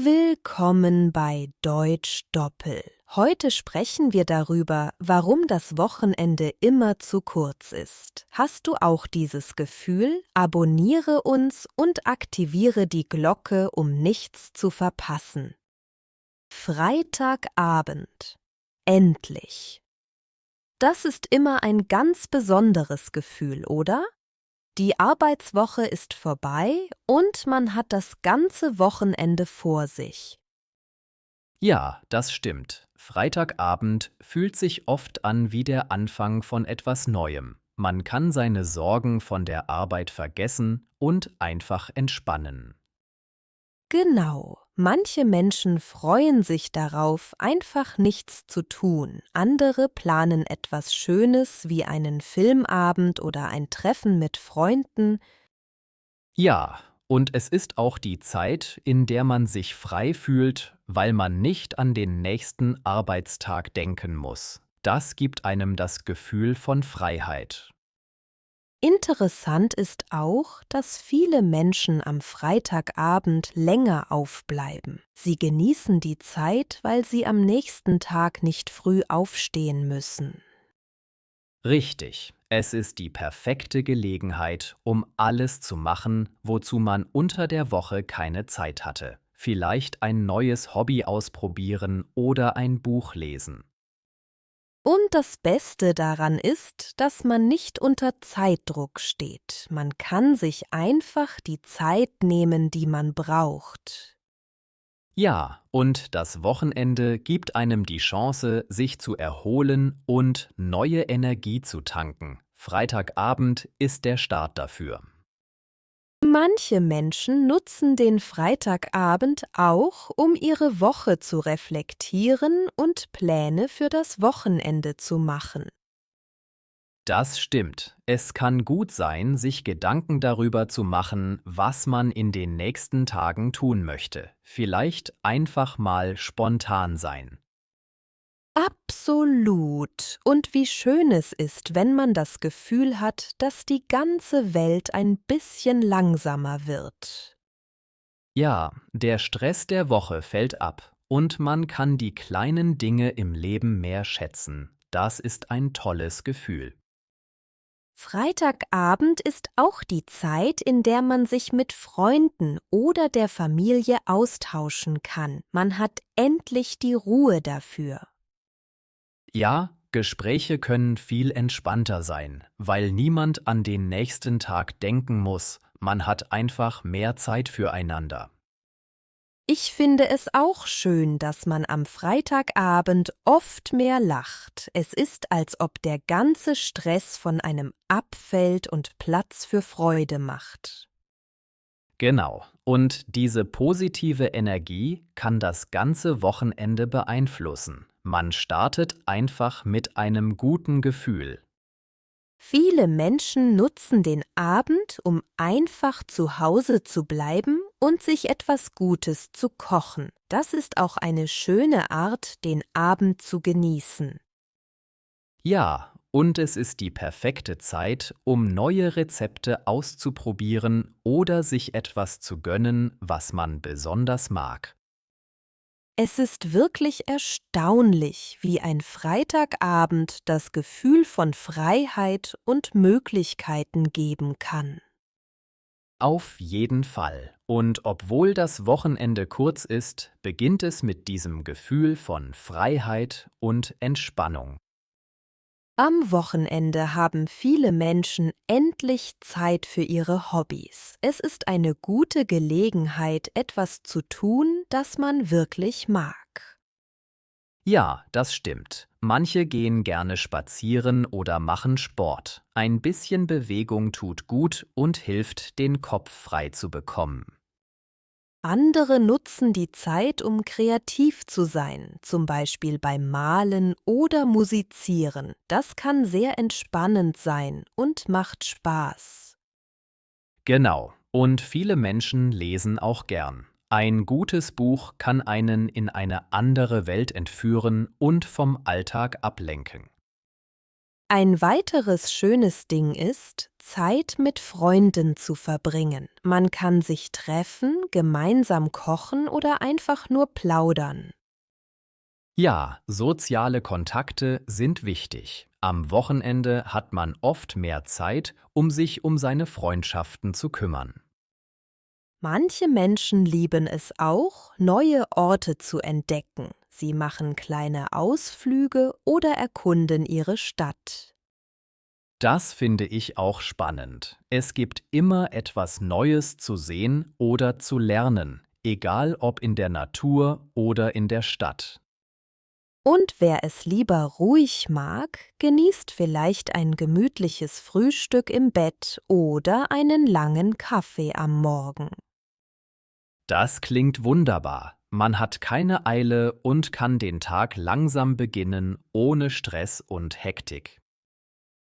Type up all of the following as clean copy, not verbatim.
Willkommen bei Deutsch Doppel. Heute sprechen wir darüber, warum das Wochenende immer zu kurz ist. Hast du auch dieses Gefühl? Abonniere uns und aktiviere die Glocke, um nichts zu verpassen. Freitagabend. Endlich. Das ist immer ein ganz besonderes Gefühl, oder? Die Arbeitswoche ist vorbei und man hat das ganze Wochenende vor sich. Ja, das stimmt. Freitagabend fühlt sich oft an wie der Anfang von etwas Neuem. Man kann seine Sorgen von der Arbeit vergessen und einfach entspannen. Genau, manche Menschen freuen sich darauf, einfach nichts zu tun. Andere planen etwas Schönes wie einen Filmabend oder ein Treffen mit Freunden. Ja, und es ist auch die Zeit, in der man sich frei fühlt, weil man nicht an den nächsten Arbeitstag denken muss. Das gibt einem das Gefühl von Freiheit. Interessant ist auch, dass viele Menschen am Freitagabend länger aufbleiben. Sie genießen die Zeit, weil sie am nächsten Tag nicht früh aufstehen müssen. Richtig, es ist die perfekte Gelegenheit, um alles zu machen, wozu man unter der Woche keine Zeit hatte. Vielleicht ein neues Hobby ausprobieren oder ein Buch lesen. Und das Beste daran ist, dass man nicht unter Zeitdruck steht. Man kann sich einfach die Zeit nehmen, die man braucht. Ja, und das Wochenende gibt einem die Chance, sich zu erholen und neue Energie zu tanken. Freitagabend ist der Start dafür. Manche Menschen nutzen den Freitagabend auch, um ihre Woche zu reflektieren und Pläne für das Wochenende zu machen. Das stimmt. Es kann gut sein, sich Gedanken darüber zu machen, was man in den nächsten Tagen tun möchte. Vielleicht einfach mal spontan sein. Absolut. Und wie schön es ist, wenn man das Gefühl hat, dass die ganze Welt ein bisschen langsamer wird. Ja, der Stress der Woche fällt ab und man kann die kleinen Dinge im Leben mehr schätzen. Das ist ein tolles Gefühl. Freitagabend ist auch die Zeit, in der man sich mit Freunden oder der Familie austauschen kann. Man hat endlich die Ruhe dafür. Ja, Gespräche können viel entspannter sein, weil niemand an den nächsten Tag denken muss. Man hat einfach mehr Zeit füreinander. Ich finde es auch schön, dass man am Freitagabend oft mehr lacht. Es ist, als ob der ganze Stress von einem abfällt und Platz für Freude macht. Genau. Und diese positive Energie kann das ganze Wochenende beeinflussen. Man startet einfach mit einem guten Gefühl. Viele Menschen nutzen den Abend, um einfach zu Hause zu bleiben und sich etwas Gutes zu kochen. Das ist auch eine schöne Art, den Abend zu genießen. Ja, und es ist die perfekte Zeit, um neue Rezepte auszuprobieren oder sich etwas zu gönnen, was man besonders mag. Es ist wirklich erstaunlich, wie ein Freitagabend das Gefühl von Freiheit und Möglichkeiten geben kann. Auf jeden Fall. Und obwohl das Wochenende kurz ist, beginnt es mit diesem Gefühl von Freiheit und Entspannung. Am Wochenende haben viele Menschen endlich Zeit für ihre Hobbys. Es ist eine gute Gelegenheit, etwas zu tun, das man wirklich mag. Ja, das stimmt. Manche gehen gerne spazieren oder machen Sport. Ein bisschen Bewegung tut gut und hilft, den Kopf frei zu bekommen. Andere nutzen die Zeit, um kreativ zu sein, zum Beispiel beim Malen oder Musizieren. Das kann sehr entspannend sein und macht Spaß. Genau. Und viele Menschen lesen auch gern. Ein gutes Buch kann einen in eine andere Welt entführen und vom Alltag ablenken. Ein weiteres schönes Ding ist, Zeit mit Freunden zu verbringen. Man kann sich treffen, gemeinsam kochen oder einfach nur plaudern. Ja, soziale Kontakte sind wichtig. Am Wochenende hat man oft mehr Zeit, um sich um seine Freundschaften zu kümmern. Manche Menschen lieben es auch, neue Orte zu entdecken. Sie machen kleine Ausflüge oder erkunden ihre Stadt. Das finde ich auch spannend. Es gibt immer etwas Neues zu sehen oder zu lernen, egal ob in der Natur oder in der Stadt. Und wer es lieber ruhig mag, genießt vielleicht ein gemütliches Frühstück im Bett oder einen langen Kaffee am Morgen. Das klingt wunderbar. Man hat keine Eile und kann den Tag langsam beginnen, ohne Stress und Hektik.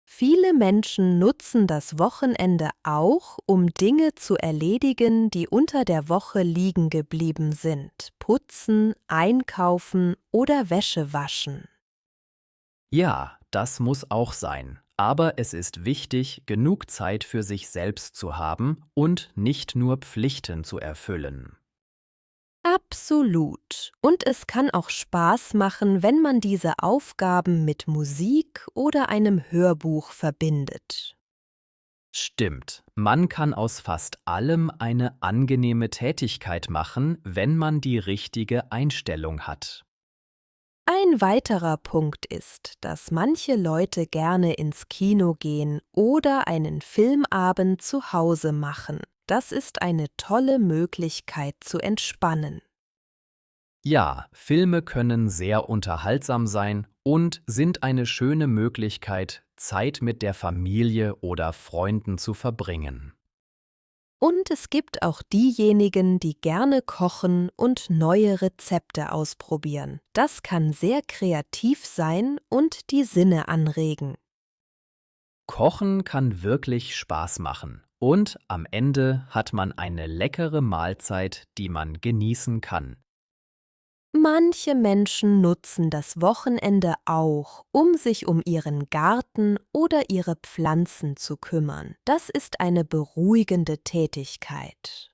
Viele Menschen nutzen das Wochenende auch, um Dinge zu erledigen, die unter der Woche liegen geblieben sind. Putzen, einkaufen oder Wäsche waschen. Ja, das muss auch sein. Aber es ist wichtig, genug Zeit für sich selbst zu haben und nicht nur Pflichten zu erfüllen. Absolut. Und es kann auch Spaß machen, wenn man diese Aufgaben mit Musik oder einem Hörbuch verbindet. Stimmt, man kann aus fast allem eine angenehme Tätigkeit machen, wenn man die richtige Einstellung hat. Ein weiterer Punkt ist, dass manche Leute gerne ins Kino gehen oder einen Filmabend zu Hause machen. Das ist eine tolle Möglichkeit zu entspannen. Ja, Filme können sehr unterhaltsam sein und sind eine schöne Möglichkeit, Zeit mit der Familie oder Freunden zu verbringen. Und es gibt auch diejenigen, die gerne kochen und neue Rezepte ausprobieren. Das kann sehr kreativ sein und die Sinne anregen. Kochen kann wirklich Spaß machen und am Ende hat man eine leckere Mahlzeit, die man genießen kann. Manche Menschen nutzen das Wochenende auch, um sich um ihren Garten oder ihre Pflanzen zu kümmern. Das ist eine beruhigende Tätigkeit.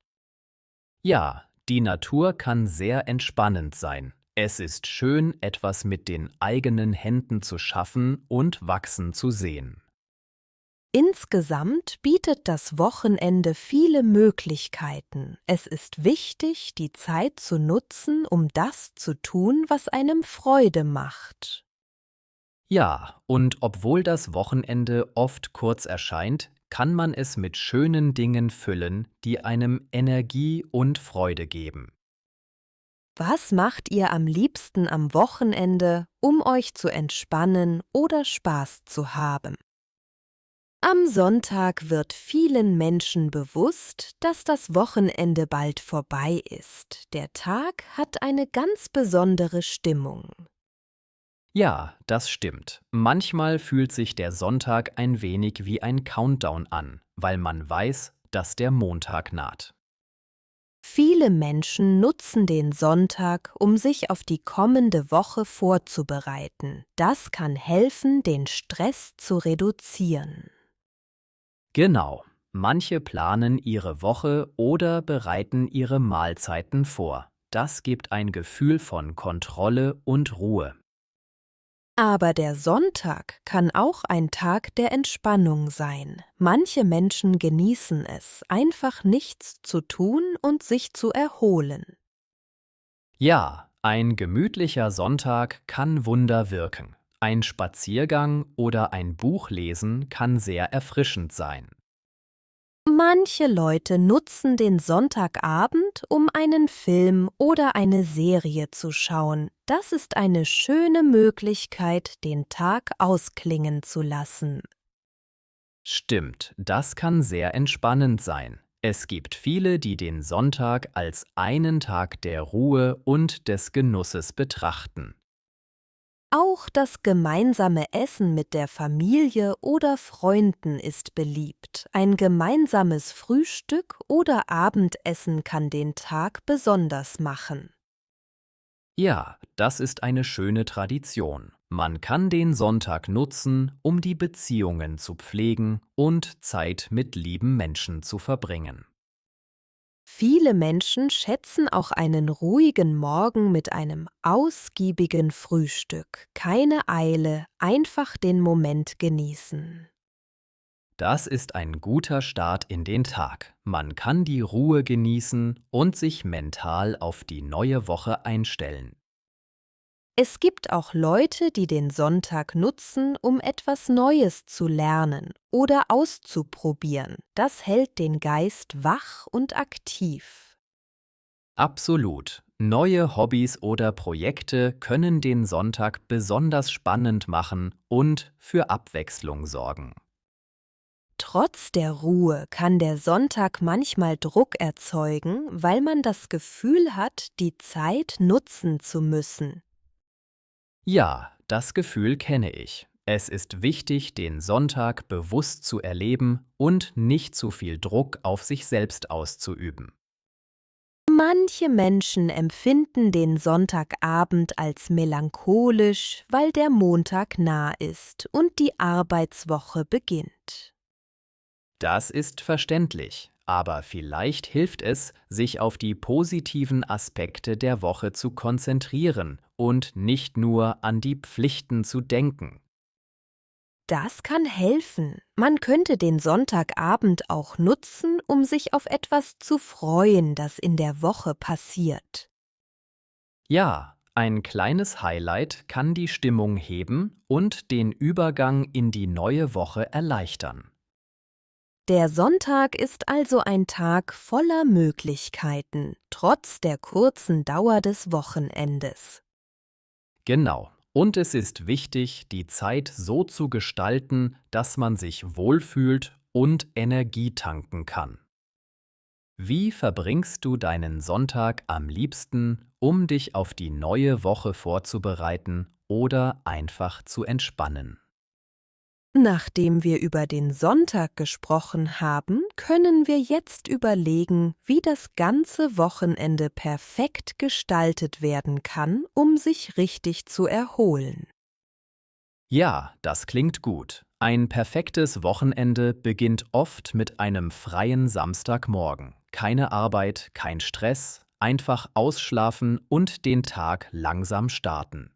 Ja, die Natur kann sehr entspannend sein. Es ist schön, etwas mit den eigenen Händen zu schaffen und wachsen zu sehen. Insgesamt bietet das Wochenende viele Möglichkeiten. Es ist wichtig, die Zeit zu nutzen, um das zu tun, was einem Freude macht. Ja, und obwohl das Wochenende oft kurz erscheint, kann man es mit schönen Dingen füllen, die einem Energie und Freude geben. Was macht ihr am liebsten am Wochenende, um euch zu entspannen oder Spaß zu haben? Am Sonntag wird vielen Menschen bewusst, dass das Wochenende bald vorbei ist. Der Tag hat eine ganz besondere Stimmung. Ja, das stimmt. Manchmal fühlt sich der Sonntag ein wenig wie ein Countdown an, weil man weiß, dass der Montag naht. Viele Menschen nutzen den Sonntag, um sich auf die kommende Woche vorzubereiten. Das kann helfen, den Stress zu reduzieren. Genau, manche planen ihre Woche oder bereiten ihre Mahlzeiten vor. Das gibt ein Gefühl von Kontrolle und Ruhe. Aber der Sonntag kann auch ein Tag der Entspannung sein. Manche Menschen genießen es, einfach nichts zu tun und sich zu erholen. Ja, ein gemütlicher Sonntag kann Wunder wirken. Ein Spaziergang oder ein Buch lesen kann sehr erfrischend sein. Manche Leute nutzen den Sonntagabend, um einen Film oder eine Serie zu schauen. Das ist eine schöne Möglichkeit, den Tag ausklingen zu lassen. Stimmt, das kann sehr entspannend sein. Es gibt viele, die den Sonntag als einen Tag der Ruhe und des Genusses betrachten. Auch das gemeinsame Essen mit der Familie oder Freunden ist beliebt. Ein gemeinsames Frühstück oder Abendessen kann den Tag besonders machen. Ja, das ist eine schöne Tradition. Man kann den Sonntag nutzen, um die Beziehungen zu pflegen und Zeit mit lieben Menschen zu verbringen. Viele Menschen schätzen auch einen ruhigen Morgen mit einem ausgiebigen Frühstück. Keine Eile, einfach den Moment genießen. Das ist ein guter Start in den Tag. Man kann die Ruhe genießen und sich mental auf die neue Woche einstellen. Es gibt auch Leute, die den Sonntag nutzen, um etwas Neues zu lernen oder auszuprobieren. Das hält den Geist wach und aktiv. Absolut. Neue Hobbys oder Projekte können den Sonntag besonders spannend machen und für Abwechslung sorgen. Trotz der Ruhe kann der Sonntag manchmal Druck erzeugen, weil man das Gefühl hat, die Zeit nutzen zu müssen. Ja, das Gefühl kenne ich. Es ist wichtig, den Sonntag bewusst zu erleben und nicht zu viel Druck auf sich selbst auszuüben. Manche Menschen empfinden den Sonntagabend als melancholisch, weil der Montag nah ist und die Arbeitswoche beginnt. Das ist verständlich, aber vielleicht hilft es, sich auf die positiven Aspekte der Woche zu konzentrieren und nicht nur an die Pflichten zu denken. Das kann helfen. Man könnte den Sonntagabend auch nutzen, um sich auf etwas zu freuen, das in der Woche passiert. Ja, ein kleines Highlight kann die Stimmung heben und den Übergang in die neue Woche erleichtern. Der Sonntag ist also ein Tag voller Möglichkeiten, trotz der kurzen Dauer des Wochenendes. Genau. Und es ist wichtig, die Zeit so zu gestalten, dass man sich wohlfühlt und Energie tanken kann. Wie verbringst du deinen Sonntag am liebsten, um dich auf die neue Woche vorzubereiten oder einfach zu entspannen? Nachdem wir über den Sonntag gesprochen haben, können wir jetzt überlegen, wie das ganze Wochenende perfekt gestaltet werden kann, um sich richtig zu erholen. Ja, das klingt gut. Ein perfektes Wochenende beginnt oft mit einem freien Samstagmorgen. Keine Arbeit, kein Stress, einfach ausschlafen und den Tag langsam starten.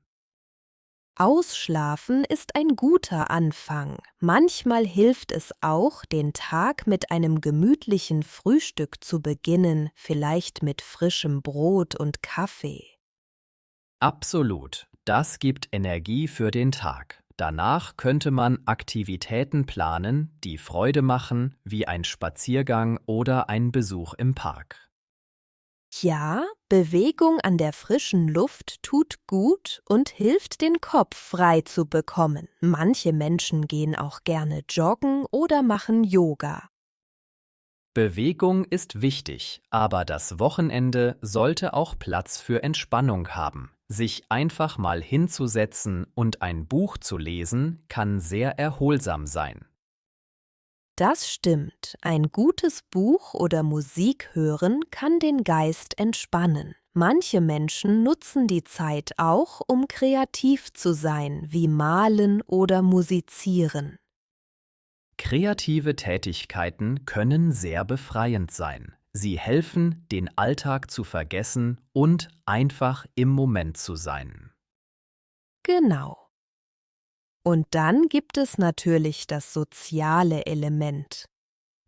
Ausschlafen ist ein guter Anfang. Manchmal hilft es auch, den Tag mit einem gemütlichen Frühstück zu beginnen, vielleicht mit frischem Brot und Kaffee. Absolut, das gibt Energie für den Tag. Danach könnte man Aktivitäten planen, die Freude machen, wie ein Spaziergang oder ein Besuch im Park. Ja, Bewegung an der frischen Luft tut gut und hilft, den Kopf frei zu bekommen. Manche Menschen gehen auch gerne joggen oder machen Yoga. Bewegung ist wichtig, aber das Wochenende sollte auch Platz für Entspannung haben. Sich einfach mal hinzusetzen und ein Buch zu lesen, kann sehr erholsam sein. Das stimmt, ein gutes Buch oder Musik hören kann den Geist entspannen. Manche Menschen nutzen die Zeit auch, um kreativ zu sein, wie malen oder musizieren. Kreative Tätigkeiten können sehr befreiend sein. Sie helfen, den Alltag zu vergessen und einfach im Moment zu sein. Genau. Und dann gibt es natürlich das soziale Element.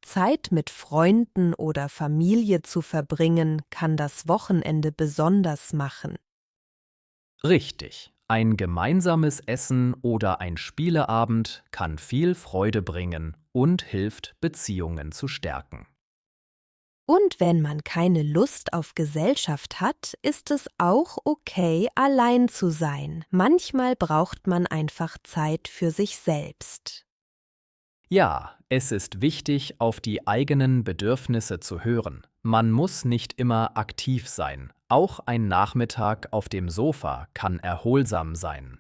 Zeit mit Freunden oder Familie zu verbringen, kann das Wochenende besonders machen. Richtig. Ein gemeinsames Essen oder ein Spieleabend kann viel Freude bringen und hilft, Beziehungen zu stärken. Und wenn man keine Lust auf Gesellschaft hat, ist es auch okay, allein zu sein. Manchmal braucht man einfach Zeit für sich selbst. Ja, es ist wichtig, auf die eigenen Bedürfnisse zu hören. Man muss nicht immer aktiv sein. Auch ein Nachmittag auf dem Sofa kann erholsam sein.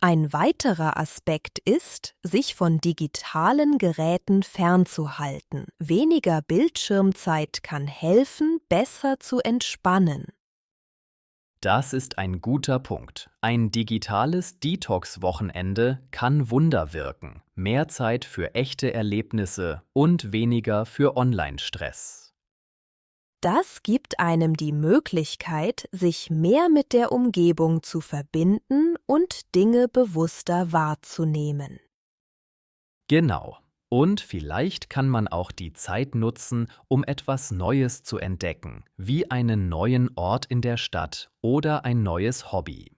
Ein weiterer Aspekt ist, sich von digitalen Geräten fernzuhalten. Weniger Bildschirmzeit kann helfen, besser zu entspannen. Das ist ein guter Punkt. Ein digitales Detox-Wochenende kann Wunder wirken. Mehr Zeit für echte Erlebnisse und weniger für Online-Stress. Das gibt einem die Möglichkeit, sich mehr mit der Umgebung zu verbinden und Dinge bewusster wahrzunehmen. Genau. Und vielleicht kann man auch die Zeit nutzen, um etwas Neues zu entdecken, wie einen neuen Ort in der Stadt oder ein neues Hobby.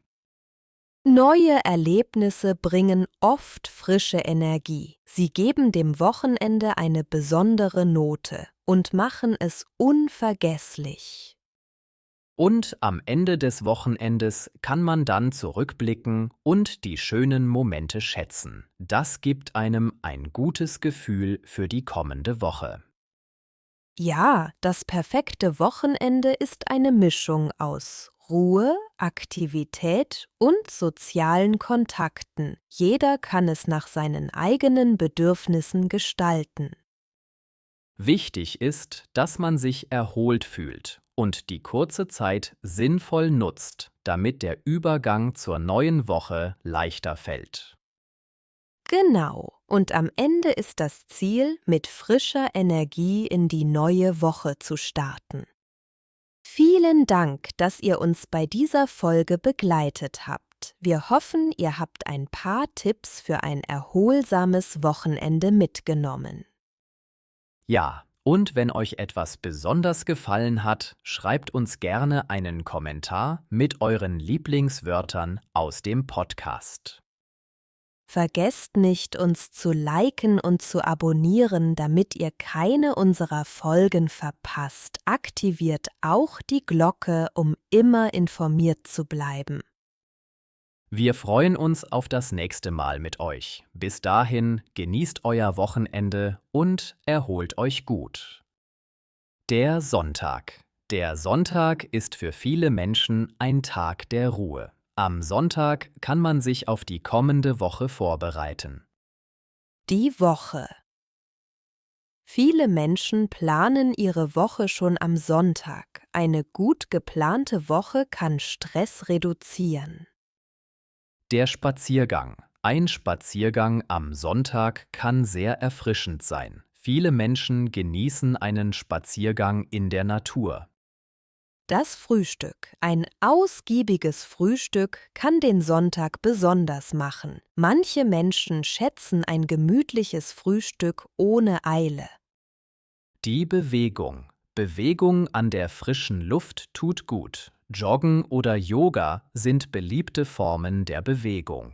Neue Erlebnisse bringen oft frische Energie. Sie geben dem Wochenende eine besondere Note und machen es unvergesslich. Und am Ende des Wochenendes kann man dann zurückblicken und die schönen Momente schätzen. Das gibt einem ein gutes Gefühl für die kommende Woche. Ja, das perfekte Wochenende ist eine Mischung aus Ruhe, Aktivität und sozialen Kontakten. Jeder kann es nach seinen eigenen Bedürfnissen gestalten. Wichtig ist, dass man sich erholt fühlt und die kurze Zeit sinnvoll nutzt, damit der Übergang zur neuen Woche leichter fällt. Genau, und am Ende ist das Ziel, mit frischer Energie in die neue Woche zu starten. Vielen Dank, dass ihr uns bei dieser Folge begleitet habt. Wir hoffen, ihr habt ein paar Tipps für ein erholsames Wochenende mitgenommen. Ja, und wenn euch etwas besonders gefallen hat, schreibt uns gerne einen Kommentar mit euren Lieblingswörtern aus dem Podcast. Vergesst nicht, uns zu liken und zu abonnieren, damit ihr keine unserer Folgen verpasst. Aktiviert auch die Glocke, um immer informiert zu bleiben. Wir freuen uns auf das nächste Mal mit euch. Bis dahin, genießt euer Wochenende und erholt euch gut. Der Sonntag. Der Sonntag ist für viele Menschen ein Tag der Ruhe. Am Sonntag kann man sich auf die kommende Woche vorbereiten. Die Woche. Viele Menschen planen ihre Woche schon am Sonntag. Eine gut geplante Woche kann Stress reduzieren. Der Spaziergang. Ein Spaziergang am Sonntag kann sehr erfrischend sein. Viele Menschen genießen einen Spaziergang in der Natur. Das Frühstück. Ein ausgiebiges Frühstück kann den Sonntag besonders machen. Manche Menschen schätzen ein gemütliches Frühstück ohne Eile. Die Bewegung. Bewegung an der frischen Luft tut gut. Joggen oder Yoga sind beliebte Formen der Bewegung.